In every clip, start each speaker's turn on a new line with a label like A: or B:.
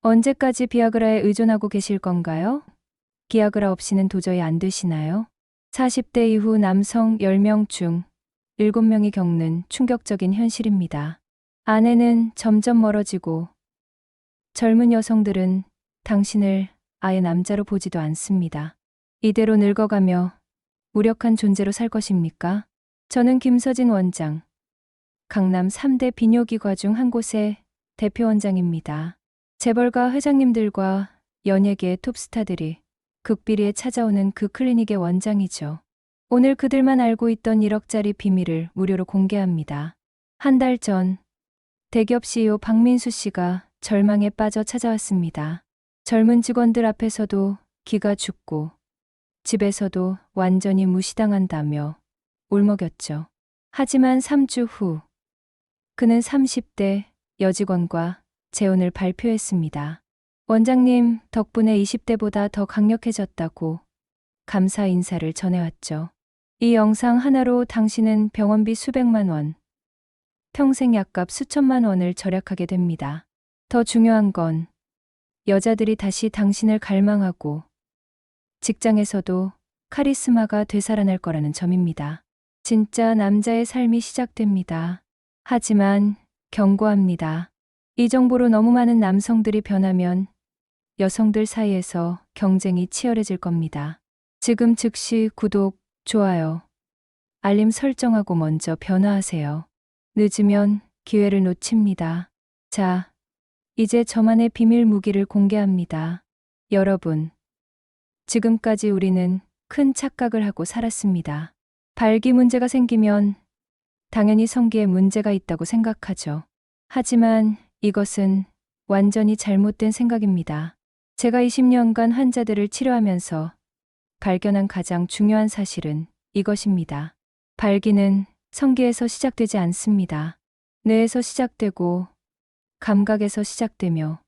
A: 언제까지 비아그라에 의존하고 계실 건가요? 비아그라 없이는 도저히 안 되시나요? 40대 이후 남성 10명 중 7명이 겪는 충격적인 현실입니다. 아내는 점점 멀어지고 젊은 여성들은 당신을 아예 남자로 보지도 않습니다. 이대로 늙어가며 무력한 존재로 살 것입니까? 저는 김서진 원장, 강남 3대 비뇨기과 중 한 곳의 대표 원장입니다. 재벌가 회장님들과 연예계 톱스타들이 극비리에 찾아오는 그 클리닉의 원장이죠. 오늘 그들만 알고 있던 1억짜리 비밀을 무료로 공개합니다. 한 달 전 대기업 CEO 박민수 씨가 절망에 빠져 찾아왔습니다. 젊은 직원들 앞에서도 기가 죽고 집에서도 완전히 무시당한다며 울먹였죠. 하지만 3주 후 그는 30대 여직원과 재혼을 발표했습니다. 원장님 덕분에 20대보다 더 강력해졌다고 감사 인사를 전해왔죠. 이 영상 하나로 당신은 병원비 수백만 원, 평생 약값 수천만 원을 절약하게 됩니다. 더 중요한 건 여자들이 다시 당신을 갈망하고 직장에서도 카리스마가 되살아날 거라는 점입니다. 진짜 남자의 삶이 시작됩니다. 하지만 경고합니다. 이 정보로 너무 많은 남성들이 변하면 여성들 사이에서 경쟁이 치열해질 겁니다. 지금 즉시 구독, 좋아요, 알림 설정하고 먼저 변화하세요. 늦으면 기회를 놓칩니다. 자, 이제 저만의 비밀 무기를 공개합니다. 여러분, 지금까지 우리는 큰 착각을 하고 살았습니다. 발기 문제가 생기면 당연히 성기에 문제가 있다고 생각하죠. 하지만 이것은 완전히 잘못된 생각입니다. 제가 20년간 환자들을 치료하면서 발견한 가장 중요한 사실은 이것입니다. 발기는 성기에서 시작되지 않습니다. 뇌에서 시작되고 감각에서 시작되며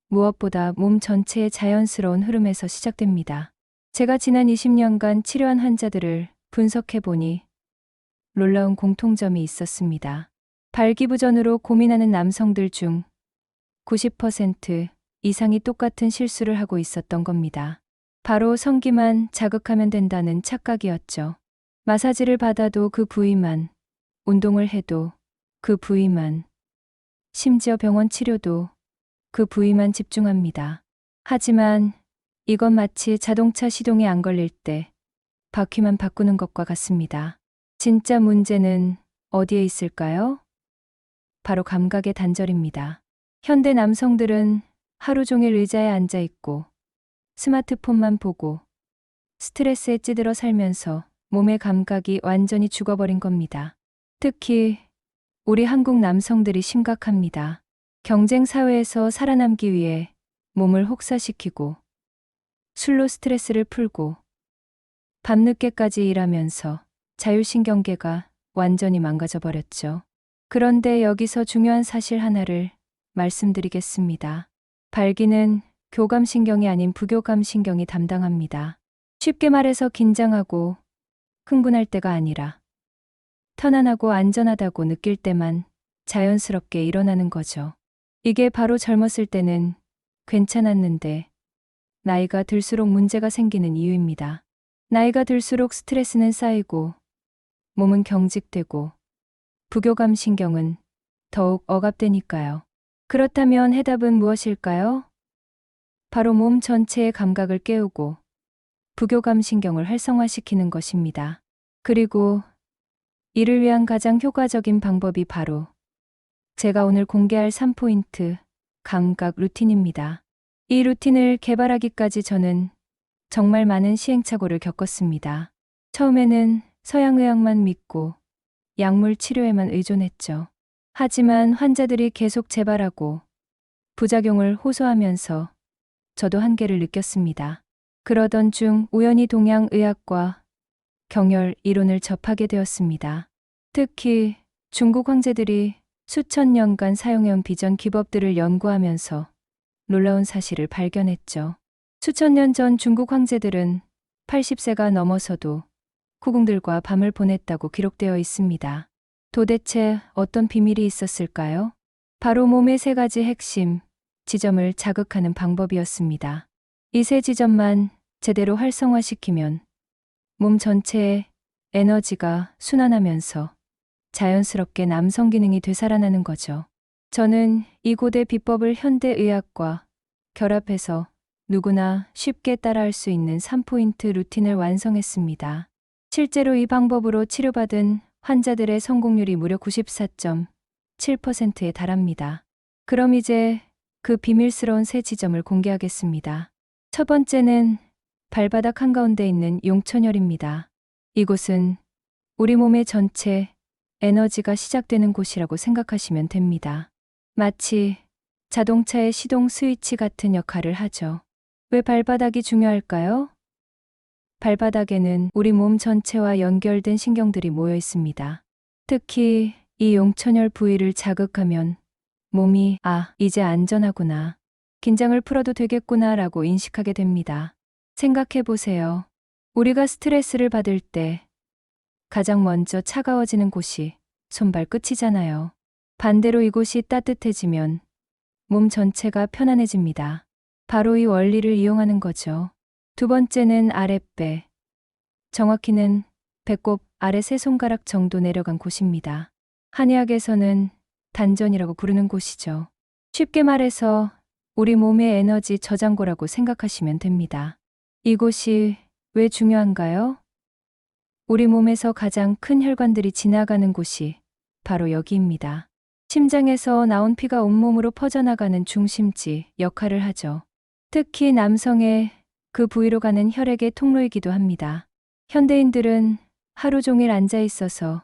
A: 무엇보다 몸 전체의 자연스러운 흐름에서 시작됩니다. 제가 지난 20년간 치료한 환자들을 분석해보니 놀라운 공통점이 있었습니다. 발기부전으로 고민하는 남성들 중 90% 이상이 똑같은 실수를 하고 있었던 겁니다. 바로 성기만 자극하면 된다는 착각이었죠. 마사지를 받아도 그 부위만, 운동을 해도 그 부위만, 심지어 병원 치료도 그 부위만 집중합니다. 하지만 이건 마치 자동차 시동이 안 걸릴 때 바퀴만 바꾸는 것과 같습니다. 진짜 문제는 어디에 있을까요? 바로 감각의 단절입니다. 현대 남성들은 하루 종일 의자에 앉아 있고 스마트폰만 보고 스트레스에 찌들어 살면서 몸의 감각이 완전히 죽어버린 겁니다. 특히 우리 한국 남성들이 심각합니다. 경쟁 사회에서 살아남기 위해 몸을 혹사시키고 술로 스트레스를 풀고 밤늦게까지 일하면서 자율신경계가 완전히 망가져 버렸죠. 그런데 여기서 중요한 사실 하나를 말씀드리겠습니다. 발기는 교감신경이 아닌 부교감신경이 담당합니다. 쉽게 말해서 긴장하고 흥분할 때가 아니라 편안하고 안전하다고 느낄 때만 자연스럽게 일어나는 거죠. 이게 바로 젊었을 때는 괜찮았는데 나이가 들수록 문제가 생기는 이유입니다. 나이가 들수록 스트레스는 쌓이고 몸은 경직되고 부교감신경은 더욱 억압되니까요. 그렇다면 해답은 무엇일까요? 바로 몸 전체의 감각을 깨우고 부교감신경을 활성화시키는 것입니다. 그리고 이를 위한 가장 효과적인 방법이 바로 제가 오늘 공개할 3포인트 감각 루틴입니다. 이 루틴을 개발하기까지 저는 정말 많은 시행착오를 겪었습니다. 처음에는 서양의학만 믿고 약물 치료에만 의존했죠. 하지만 환자들이 계속 재발하고 부작용을 호소하면서 저도 한계를 느꼈습니다. 그러던 중 우연히 동양의학과 경혈 이론을 접하게 되었습니다. 특히 중국 황제들이 수천 년간 사용해온 비전 기법들을 연구하면서 놀라운 사실을 발견했죠. 수천 년 전 중국 황제들은 80세가 넘어서도 후궁들과 밤을 보냈다고 기록되어 있습니다. 도대체 어떤 비밀이 있었을까요? 바로 몸의 세 가지 핵심, 지점을 자극하는 방법이었습니다. 이 세 지점만 제대로 활성화시키면 몸 전체에 에너지가 순환하면서 자연스럽게 남성 기능이 되살아나는 거죠. 저는 이 고대 비법을 현대 의학과 결합해서 누구나 쉽게 따라할 수 있는 3포인트 루틴을 완성했습니다. 실제로 이 방법으로 치료받은 환자들의 성공률이 무려 94.7%에 달합니다. 그럼 이제 그 비밀스러운 세 지점을 공개하겠습니다. 첫 번째는 발바닥 한가운데 있는 용천혈입니다. 이곳은 우리 몸의 전체 에너지가 시작되는 곳이라고 생각하시면 됩니다. 마치 자동차의 시동 스위치 같은 역할을 하죠. 왜 발바닥이 중요할까요? 발바닥에는 우리 몸 전체와 연결된 신경들이 모여 있습니다. 특히 이 용천혈 부위를 자극하면 몸이 이제 안전하구나, 긴장을 풀어도 되겠구나 라고 인식하게 됩니다. 생각해 보세요. 우리가 스트레스를 받을 때 가장 먼저 차가워지는 곳이 손발 끝이잖아요. 반대로 이곳이 따뜻해지면 몸 전체가 편안해집니다. 바로 이 원리를 이용하는 거죠. 두 번째는 아랫배. 정확히는 배꼽 아래 세 손가락 정도 내려간 곳입니다. 한의학에서는 단전이라고 부르는 곳이죠. 쉽게 말해서 우리 몸의 에너지 저장고라고 생각하시면 됩니다. 이곳이 왜 중요한가요? 우리 몸에서 가장 큰 혈관들이 지나가는 곳이 바로 여기입니다. 심장에서 나온 피가 온몸으로 퍼져나가는 중심지 역할을 하죠. 특히 남성의 그 부위로 가는 혈액의 통로이기도 합니다. 현대인들은 하루 종일 앉아 있어서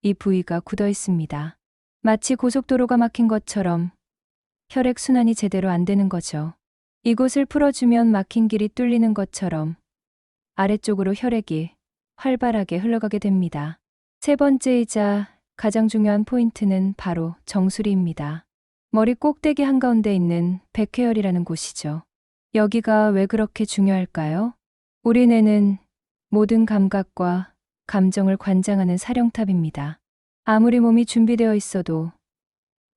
A: 이 부위가 굳어 있습니다. 마치 고속도로가 막힌 것처럼 혈액 순환이 제대로 안 되는 거죠. 이곳을 풀어주면 막힌 길이 뚫리는 것처럼 아래쪽으로 혈액이 활발하게 흘러가게 됩니다. 세 번째이자 가장 중요한 포인트는 바로 정수리입니다. 머리 꼭대기 한가운데 있는 백회혈이라는 곳이죠. 여기가 왜 그렇게 중요할까요? 우리 뇌는 모든 감각과 감정을 관장하는 사령탑입니다. 아무리 몸이 준비되어 있어도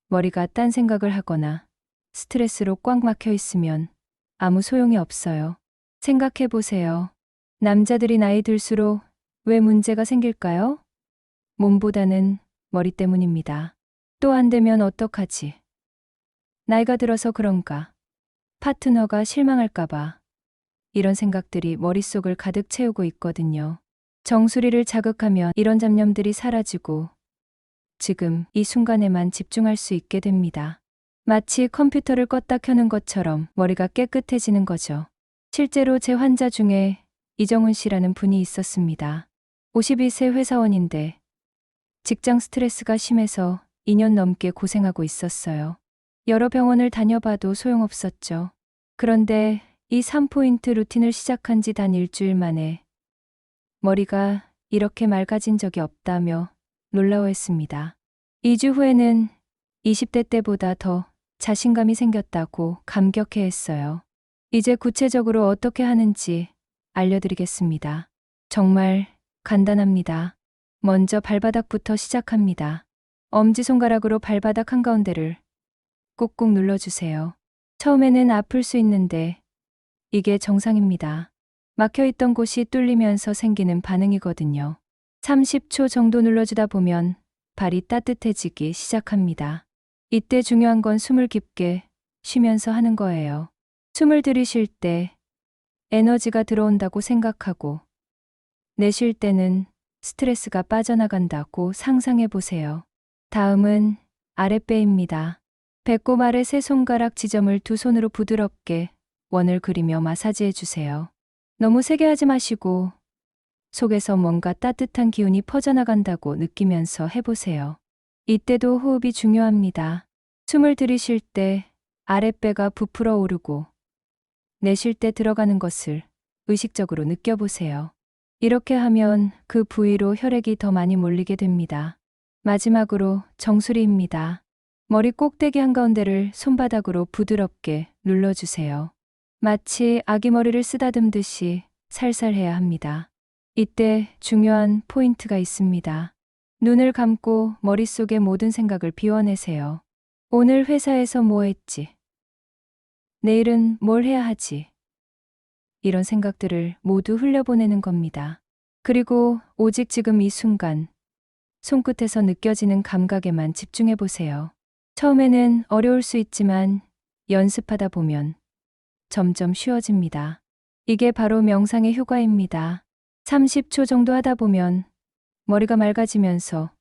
A: 머리가 딴 생각을 하거나 스트레스로 꽉 막혀 있으면 아무 소용이 없어요. 생각해 보세요. 남자들이 나이 들수록 왜 문제가 생길까요? 몸보다는 머리 때문입니다. 또 안 되면 어떡하지? 나이가 들어서 그런가? 파트너가 실망할까봐. 이런 생각들이 머릿속을 가득 채우고 있거든요. 정수리를 자극하면 이런 잡념들이 사라지고 지금 이 순간에만 집중할 수 있게 됩니다. 마치 컴퓨터를 껐다 켜는 것처럼 머리가 깨끗해지는 거죠. 실제로 제 환자 중에 이정훈 씨라는 분이 있었습니다. 52세 회사원인데 직장 스트레스가 심해서 2년 넘게 고생하고 있었어요. 여러 병원을 다녀봐도 소용없었죠. 그런데 이 3포인트 루틴을 시작한 지 단 일주일 만에 머리가 이렇게 맑아진 적이 없다며 놀라워했습니다. 2주 후에는 20대 때보다 더 자신감이 생겼다고 감격해했어요. 이제 구체적으로 어떻게 하는지 알려드리겠습니다. 정말 간단합니다. 먼저 발바닥부터 시작합니다. 엄지손가락으로 발바닥 한가운데를 꾹꾹 눌러주세요. 처음에는 아플 수 있는데 이게 정상입니다. 막혀있던 곳이 뚫리면서 생기는 반응이거든요. 30초 정도 눌러주다 보면 발이 따뜻해지기 시작합니다. 이때 중요한 건 숨을 깊게 쉬면서 하는 거예요. 숨을 들이쉴 때 에너지가 들어온다고 생각하고 내쉴 때는 스트레스가 빠져나간다고 상상해 보세요. 다음은 아랫배입니다. 배꼽 아래 세 손가락 지점을 두 손으로 부드럽게 원을 그리며 마사지해 주세요. 너무 세게 하지 마시고 속에서 뭔가 따뜻한 기운이 퍼져나간다고 느끼면서 해보세요. 이때도 호흡이 중요합니다. 숨을 들이쉴 때 아랫배가 부풀어 오르고 내쉴 때 들어가는 것을 의식적으로 느껴보세요. 이렇게 하면 그 부위로 혈액이 더 많이 몰리게 됩니다. 마지막으로 정수리입니다. 머리 꼭대기 한가운데를 손바닥으로 부드럽게 눌러주세요. 마치 아기 머리를 쓰다듬듯이 살살 해야 합니다. 이때 중요한 포인트가 있습니다. 눈을 감고 머릿속의 모든 생각을 비워내세요. 오늘 회사에서 뭐 했지? 내일은 뭘 해야 하지? 이런 생각들을 모두 흘려보내는 겁니다. 그리고 오직 지금 이 순간, 손끝에서 느껴지는 감각에만 집중해 보세요. 처음에는 어려울 수 있지만 연습하다 보면 점점 쉬워집니다. 이게 바로 명상의 효과입니다. 30초 정도 하다 보면 머리가 맑아지면서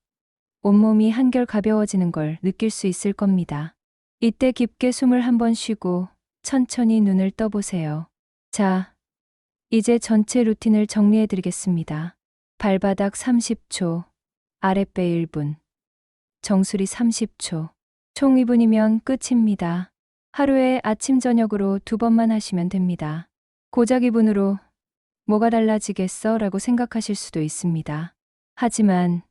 A: 온몸이 한결 가벼워지는 걸 느낄 수 있을 겁니다. 이때 깊게 숨을 한번 쉬고 천천히 눈을 떠보세요. 자, 이제 전체 루틴을 정리해 드리겠습니다. 발바닥 30초, 아랫배 1분, 정수리 30초, 총 2분이면 끝입니다. 하루에 아침 저녁으로 2번만 하시면 됩니다. 고작 2분으로 뭐가 달라지겠어? 라고 생각하실 수도 있습니다. 하지만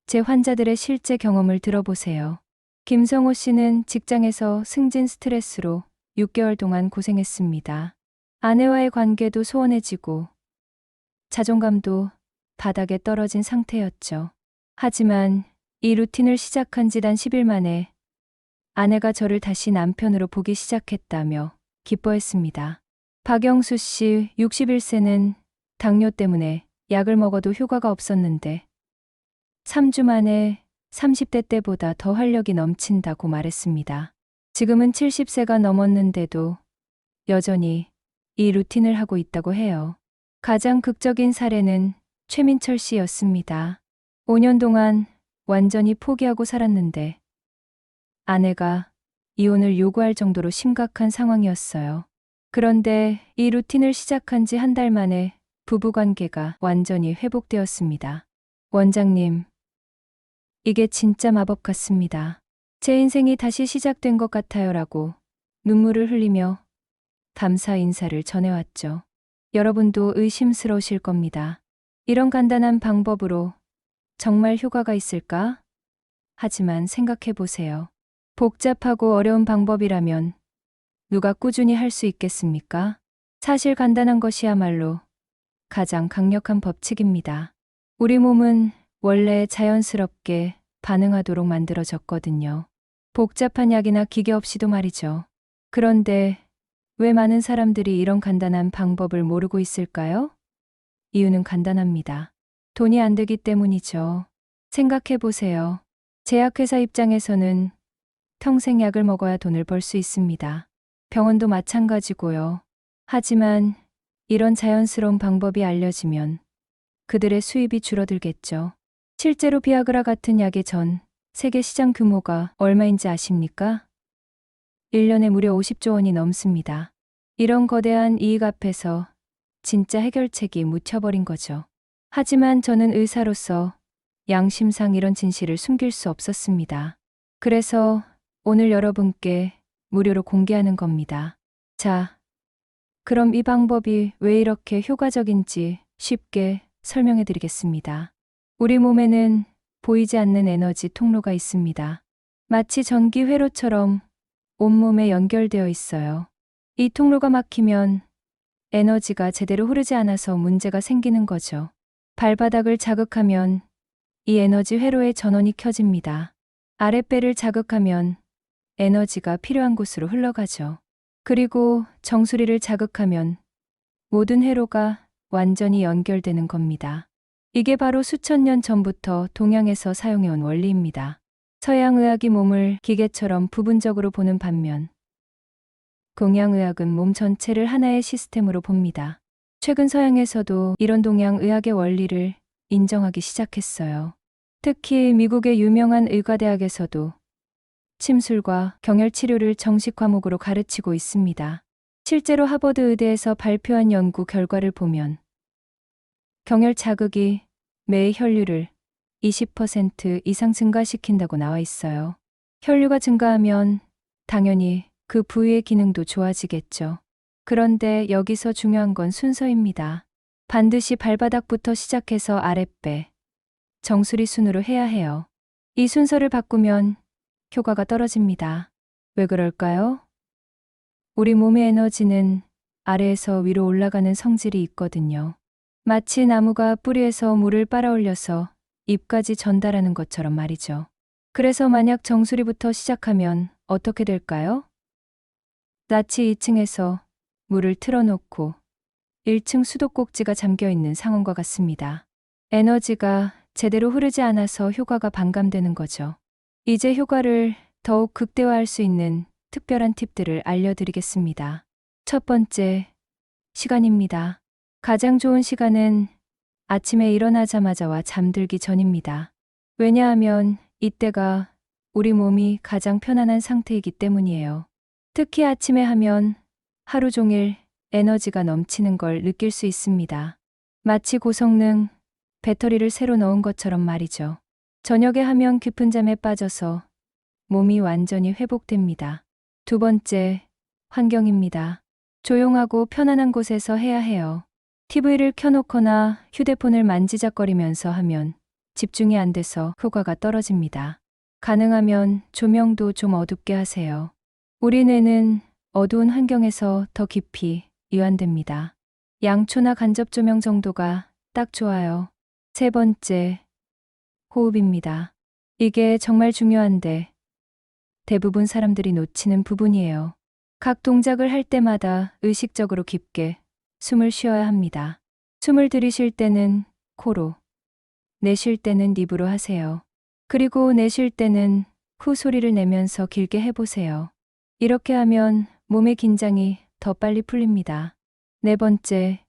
A: 제 환자들의 실제 경험을 들어보세요. 김성호 씨는 직장에서 승진 스트레스로 6개월 동안 고생했습니다. 아내와의 관계도 소원해지고 자존감도 바닥에 떨어진 상태였죠. 하지만 이 루틴을 시작한 지 단 10일 만에 아내가 저를 다시 남편으로 보기 시작했다며 기뻐했습니다. 박영수 씨 61세는 당뇨 때문에 약을 먹어도 효과가 없었는데 3주 만에 30대 때보다 더 활력이 넘친다고 말했습니다. 지금은 70세가 넘었는데도 여전히 이 루틴을 하고 있다고 해요. 가장 극적인 사례는 최민철 씨였습니다. 5년 동안 완전히 포기하고 살았는데 아내가 이혼을 요구할 정도로 심각한 상황이었어요. 그런데 이 루틴을 시작한 지 한 달 만에 부부관계가 완전히 회복되었습니다. 원장님, 이게 진짜 마법 같습니다. 제 인생이 다시 시작된 것 같아요 라고 눈물을 흘리며 감사 인사를 전해왔죠. 여러분도 의심스러우실 겁니다. 이런 간단한 방법으로 정말 효과가 있을까? 하지만 생각해 보세요. 복잡하고 어려운 방법이라면 누가 꾸준히 할 수 있겠습니까? 사실 간단한 것이야말로 가장 강력한 법칙입니다. 우리 몸은 원래 자연스럽게 반응하도록 만들어졌거든요. 복잡한 약이나 기계 없이도 말이죠. 그런데 왜 많은 사람들이 이런 간단한 방법을 모르고 있을까요? 이유는 간단합니다. 돈이 안 되기 때문이죠. 생각해 보세요. 제약회사 입장에서는 평생 약을 먹어야 돈을 벌 수 있습니다. 병원도 마찬가지고요. 하지만 이런 자연스러운 방법이 알려지면 그들의 수입이 줄어들겠죠. 실제로 비아그라 같은 약의 전 세계 시장 규모가 얼마인지 아십니까? 1년에 무려 50조 원이 넘습니다. 이런 거대한 이익 앞에서 진짜 해결책이 묻혀버린 거죠. 하지만 저는 의사로서 양심상 이런 진실을 숨길 수 없었습니다. 그래서 오늘 여러분께 무료로 공개하는 겁니다. 자, 그럼 이 방법이 왜 이렇게 효과적인지 쉽게 설명해 드리겠습니다. 우리 몸에는 보이지 않는 에너지 통로가 있습니다. 마치 전기 회로처럼 온몸에 연결되어 있어요. 이 통로가 막히면 에너지가 제대로 흐르지 않아서 문제가 생기는 거죠. 발바닥을 자극하면 이 에너지 회로의 전원이 켜집니다. 아랫배를 자극하면 에너지가 필요한 곳으로 흘러가죠. 그리고 정수리를 자극하면 모든 회로가 완전히 연결되는 겁니다. 이게 바로 수천 년 전부터 동양에서 사용해온 원리입니다. 서양의학이 몸을 기계처럼 부분적으로 보는 반면 동양의학은 몸 전체를 하나의 시스템으로 봅니다. 최근 서양에서도 이런 동양의학의 원리를 인정하기 시작했어요. 특히 미국의 유명한 의과대학에서도 침술과 경혈 치료를 정식 과목으로 가르치고 있습니다. 실제로 하버드 의대에서 발표한 연구 결과를 보면 경혈 자극이 뇌의 혈류를 20% 이상 증가시킨다고 나와 있어요. 혈류가 증가하면 당연히 그 부위의 기능도 좋아지겠죠. 그런데 여기서 중요한 건 순서입니다. 반드시 발바닥부터 시작해서 아랫배, 정수리 순으로 해야 해요. 이 순서를 바꾸면 효과가 떨어집니다. 왜 그럴까요? 우리 몸의 에너지는 아래에서 위로 올라가는 성질이 있거든요. 마치 나무가 뿌리에서 물을 빨아올려서 잎까지 전달하는 것처럼 말이죠. 그래서 만약 정수리부터 시작하면 어떻게 될까요? 마치 2층에서 물을 틀어놓고 1층 수도꼭지가 잠겨 있는 상황과 같습니다. 에너지가 제대로 흐르지 않아서 효과가 반감되는 거죠. 이제 효과를 더욱 극대화할 수 있는 특별한 팁들을 알려드리겠습니다. 첫 번째, 시간입니다. 가장 좋은 시간은 아침에 일어나자마자와 잠들기 전입니다. 왜냐하면 이때가 우리 몸이 가장 편안한 상태이기 때문이에요. 특히 아침에 하면 하루 종일 에너지가 넘치는 걸 느낄 수 있습니다. 마치 고성능 배터리를 새로 넣은 것처럼 말이죠. 저녁에 하면 깊은 잠에 빠져서 몸이 완전히 회복됩니다. 두 번째, 환경입니다. 조용하고 편안한 곳에서 해야 해요. TV를 켜놓거나 휴대폰을 만지작거리면서 하면 집중이 안 돼서 효과가 떨어집니다. 가능하면 조명도 좀 어둡게 하세요. 우리 뇌는 어두운 환경에서 더 깊이 이완됩니다. 양초나 간접 조명 정도가 딱 좋아요. 세 번째, 호흡입니다. 이게 정말 중요한데 대부분 사람들이 놓치는 부분이에요. 각 동작을 할 때마다 의식적으로 깊게 숨을 쉬어야 합니다. 숨을 들이쉴 때는 코로, 내쉴 때는 입으로 하세요. 그리고 내쉴 때는 후 소리를 내면서 길게 해보세요. 이렇게 하면 몸의 긴장이 더 빨리 풀립니다. 네 번째,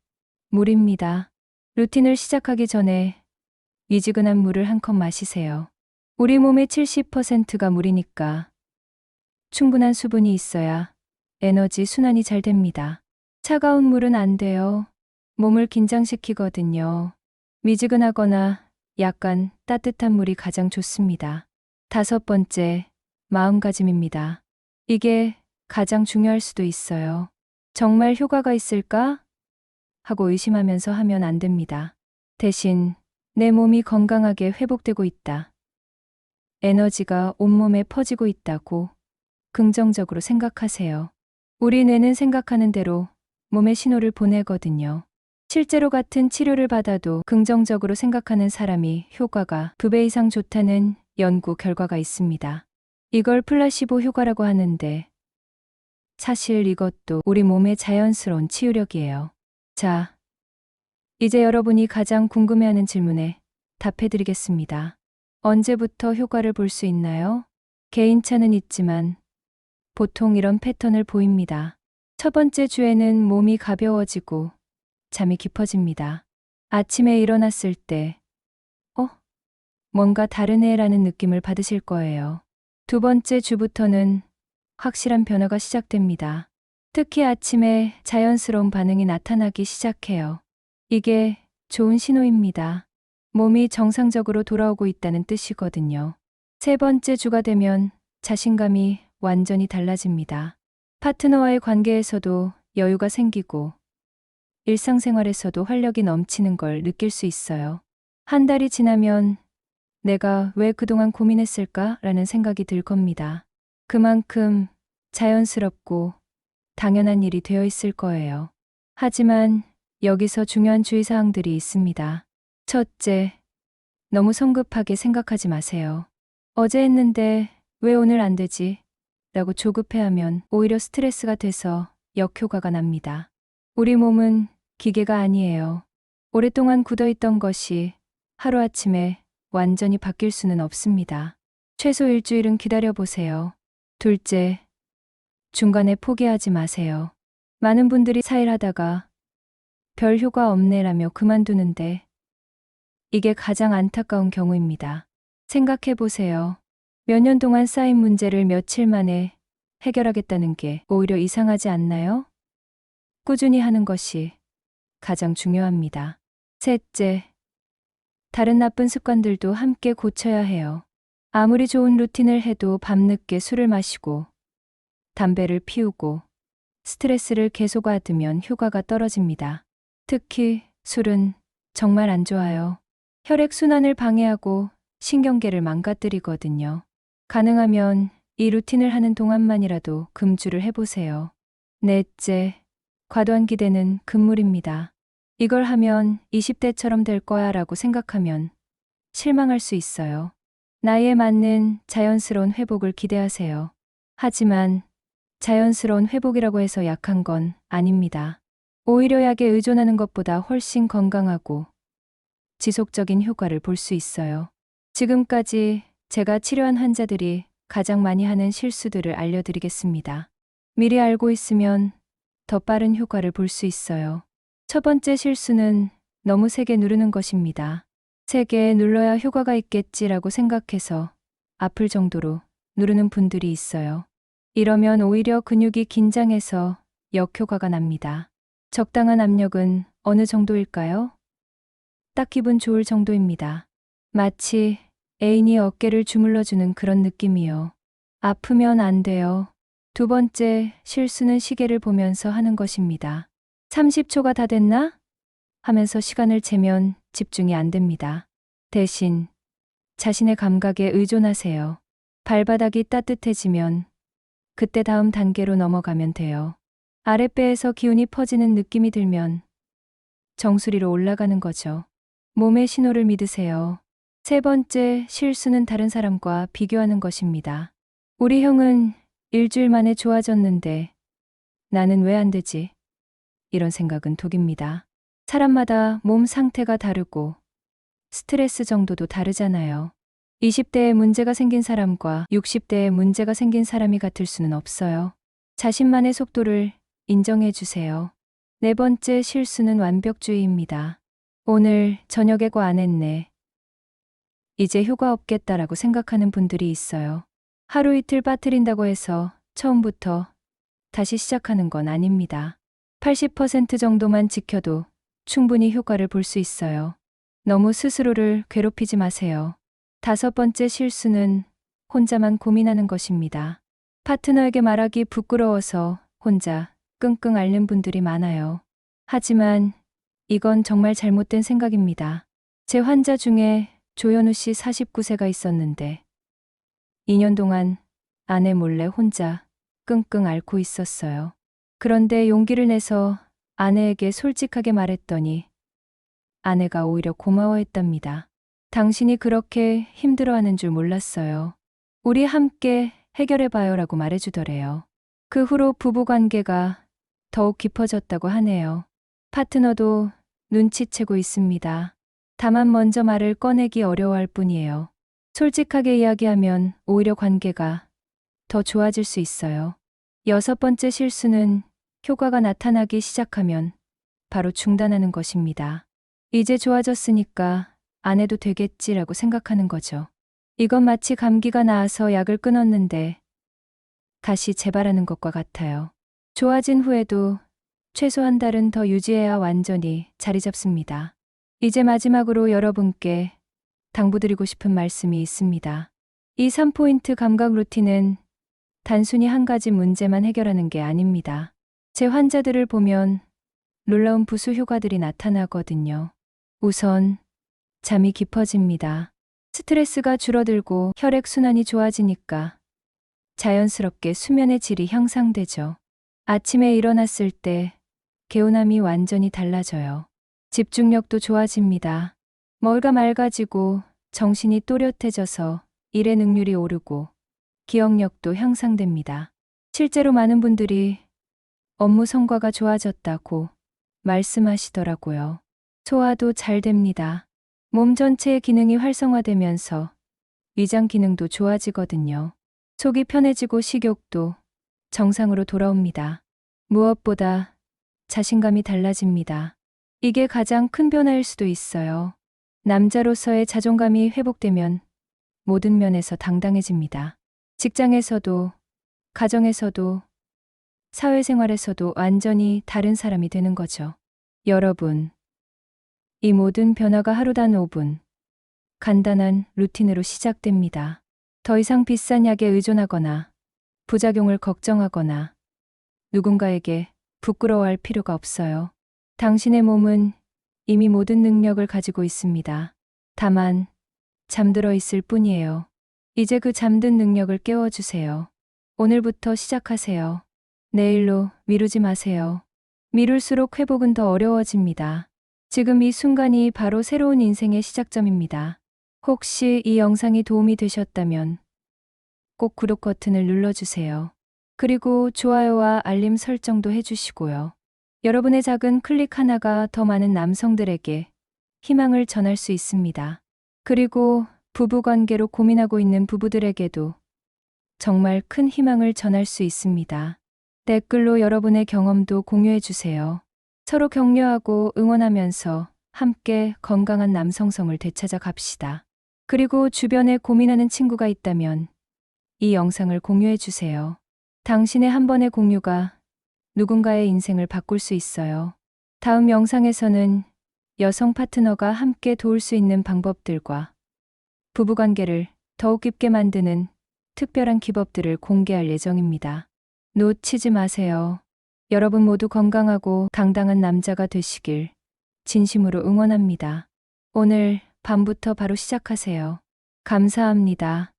A: 물입니다. 루틴을 시작하기 전에 미지근한 물을 한 컵 마시세요. 우리 몸의 70%가 물이니까 충분한 수분이 있어야 에너지 순환이 잘 됩니다. 차가운 물은 안 돼요. 몸을 긴장시키거든요. 미지근하거나 약간 따뜻한 물이 가장 좋습니다. 다섯 번째, 마음가짐입니다. 이게 가장 중요할 수도 있어요. 정말 효과가 있을까? 하고 의심하면서 하면 안 됩니다. 대신 내 몸이 건강하게 회복되고 있다. 에너지가 온몸에 퍼지고 있다고 긍정적으로 생각하세요. 우리 뇌는 생각하는 대로 몸에 신호를 보내거든요. 실제로 같은 치료를 받아도 긍정적으로 생각하는 사람이 효과가 2배 이상 좋다는 연구 결과가 있습니다. 이걸 플라시보 효과라고 하는데 사실 이것도 우리 몸의 자연스러운 치유력이에요. 자, 이제 여러분이 가장 궁금해하는 질문에 답해드리겠습니다. 언제부터 효과를 볼 수 있나요? 개인차는 있지만 보통 이런 패턴을 보입니다. 첫 번째 주에는 몸이 가벼워지고 잠이 깊어집니다. 아침에 일어났을 때, 뭔가 다르네라는 느낌을 받으실 거예요. 두 번째 주부터는 확실한 변화가 시작됩니다. 특히 아침에 자연스러운 반응이 나타나기 시작해요. 이게 좋은 신호입니다. 몸이 정상적으로 돌아오고 있다는 뜻이거든요. 세 번째 주가 되면 자신감이 완전히 달라집니다. 파트너와의 관계에서도 여유가 생기고 일상생활에서도 활력이 넘치는 걸 느낄 수 있어요. 한 달이 지나면 내가 왜 그동안 고민했을까? 라는 생각이 들 겁니다. 그만큼 자연스럽고 당연한 일이 되어 있을 거예요. 하지만 여기서 중요한 주의사항들이 있습니다. 첫째, 너무 성급하게 생각하지 마세요. 어제 했는데 왜 오늘 안 되지? 라고 조급해하면 오히려 스트레스가 돼서 역효과가 납니다. 우리 몸은 기계가 아니에요. 오랫동안 굳어있던 것이 하루아침에 완전히 바뀔 수는 없습니다. 최소 일주일은 기다려보세요. 둘째, 중간에 포기하지 마세요. 많은 분들이 4일 하다가 별 효과 없네라며 그만두는데 이게 가장 안타까운 경우입니다. 생각해보세요. 몇 년 동안 쌓인 문제를 며칠 만에 해결하겠다는 게 오히려 이상하지 않나요? 꾸준히 하는 것이 가장 중요합니다. 셋째, 다른 나쁜 습관들도 함께 고쳐야 해요. 아무리 좋은 루틴을 해도 밤늦게 술을 마시고 담배를 피우고 스트레스를 계속 받으면 효과가 떨어집니다. 특히 술은 정말 안 좋아요. 혈액순환을 방해하고 신경계를 망가뜨리거든요. 가능하면 이 루틴을 하는 동안만이라도 금주를 해보세요. 넷째, 과도한 기대는 금물입니다. 이걸 하면 20대처럼 될 거야 라고 생각하면 실망할 수 있어요. 나이에 맞는 자연스러운 회복을 기대하세요. 하지만 자연스러운 회복이라고 해서 약한 건 아닙니다. 오히려 약에 의존하는 것보다 훨씬 건강하고 지속적인 효과를 볼 수 있어요. 지금까지 제가 치료한 환자들이 가장 많이 하는 실수들을 알려드리겠습니다. 미리 알고 있으면 더 빠른 효과를 볼 수 있어요. 첫 번째 실수는 너무 세게 누르는 것입니다. 세게 눌러야 효과가 있겠지라고 생각해서 아플 정도로 누르는 분들이 있어요. 이러면 오히려 근육이 긴장해서 역효과가 납니다. 적당한 압력은 어느 정도일까요? 딱 기분 좋을 정도입니다. 마치 애인이 어깨를 주물러주는 그런 느낌이요. 아프면 안 돼요. 두 번째 실수는 시계를 보면서 하는 것입니다. 30초가 다 됐나? 하면서 시간을 재면 집중이 안 됩니다. 대신 자신의 감각에 의존하세요. 발바닥이 따뜻해지면 그때 다음 단계로 넘어가면 돼요. 아랫배에서 기운이 퍼지는 느낌이 들면 정수리로 올라가는 거죠. 몸의 신호를 믿으세요. 세 번째 실수는 다른 사람과 비교하는 것입니다. 우리 형은 일주일 만에 좋아졌는데 나는 왜 안 되지? 이런 생각은 독입니다. 사람마다 몸 상태가 다르고 스트레스 정도도 다르잖아요. 20대에 문제가 생긴 사람과 60대에 문제가 생긴 사람이 같을 수는 없어요. 자신만의 속도를 인정해 주세요. 네 번째 실수는 완벽주의입니다. 오늘 저녁에 거 안 했네. 이제 효과 없겠다라고 생각하는 분들이 있어요. 하루 이틀 빠뜨린다고 해서 처음부터 다시 시작하는 건 아닙니다. 80% 정도만 지켜도 충분히 효과를 볼 수 있어요. 너무 스스로를 괴롭히지 마세요. 다섯 번째 실수는 혼자만 고민하는 것입니다. 파트너에게 말하기 부끄러워서 혼자 끙끙 앓는 분들이 많아요. 하지만 이건 정말 잘못된 생각입니다. 제 환자 중에 조현우 씨 49세가 있었는데 2년 동안 아내 몰래 혼자 끙끙 앓고 있었어요. 그런데 용기를 내서 아내에게 솔직하게 말했더니 아내가 오히려 고마워했답니다. 당신이 그렇게 힘들어하는 줄 몰랐어요. 우리 함께 해결해봐요라고 말해주더래요. 그 후로 부부관계가 더욱 깊어졌다고 하네요. 파트너도 눈치채고 있습니다. 다만 먼저 말을 꺼내기 어려워할 뿐이에요. 솔직하게 이야기하면 오히려 관계가 더 좋아질 수 있어요. 여섯 번째 실수는 효과가 나타나기 시작하면 바로 중단하는 것입니다. 이제 좋아졌으니까 안 해도 되겠지라고 생각하는 거죠. 이건 마치 감기가 나아서 약을 끊었는데 다시 재발하는 것과 같아요. 좋아진 후에도 최소 한 달은 더 유지해야 완전히 자리 잡습니다. 이제 마지막으로 여러분께 당부드리고 싶은 말씀이 있습니다. 이 3포인트 감각 루틴은 단순히 한 가지 문제만 해결하는 게 아닙니다. 제 환자들을 보면 놀라운 부수 효과들이 나타나거든요. 우선 잠이 깊어집니다. 스트레스가 줄어들고 혈액순환이 좋아지니까 자연스럽게 수면의 질이 향상되죠. 아침에 일어났을 때 개운함이 완전히 달라져요. 집중력도 좋아집니다. 머리가 맑아지고 정신이 또렷해져서 일의 능률이 오르고 기억력도 향상됩니다. 실제로 많은 분들이 업무 성과가 좋아졌다고 말씀하시더라고요. 소화도 잘 됩니다. 몸 전체의 기능이 활성화되면서 위장 기능도 좋아지거든요. 속이 편해지고 식욕도 정상으로 돌아옵니다. 무엇보다 자신감이 달라집니다. 이게 가장 큰 변화일 수도 있어요. 남자로서의 자존감이 회복되면 모든 면에서 당당해집니다. 직장에서도, 가정에서도, 사회생활에서도 완전히 다른 사람이 되는 거죠. 여러분, 이 모든 변화가 하루 단 5분, 간단한 루틴으로 시작됩니다. 더 이상 비싼 약에 의존하거나 부작용을 걱정하거나 누군가에게 부끄러워할 필요가 없어요. 당신의 몸은 이미 모든 능력을 가지고 있습니다. 다만 잠들어 있을 뿐이에요. 이제 그 잠든 능력을 깨워주세요. 오늘부터 시작하세요. 내일로 미루지 마세요. 미룰수록 회복은 더 어려워집니다. 지금 이 순간이 바로 새로운 인생의 시작점입니다. 혹시 이 영상이 도움이 되셨다면 꼭 구독 버튼을 눌러주세요. 그리고 좋아요와 알림 설정도 해주시고요. 여러분의 작은 클릭 하나가 더 많은 남성들에게 희망을 전할 수 있습니다. 그리고 부부관계로 고민하고 있는 부부들에게도 정말 큰 희망을 전할 수 있습니다. 댓글로 여러분의 경험도 공유해 주세요. 서로 격려하고 응원하면서 함께 건강한 남성성을 되찾아 갑시다. 그리고 주변에 고민하는 친구가 있다면 이 영상을 공유해 주세요. 당신의 한 번의 공유가 누군가의 인생을 바꿀 수 있어요. 다음 영상에서는 여성 파트너가 함께 도울 수 있는 방법들과 부부관계를 더욱 깊게 만드는 특별한 기법들을 공개할 예정입니다. 놓치지 마세요. 여러분 모두 건강하고 당당한 남자가 되시길 진심으로 응원합니다. 오늘 밤부터 바로 시작하세요. 감사합니다.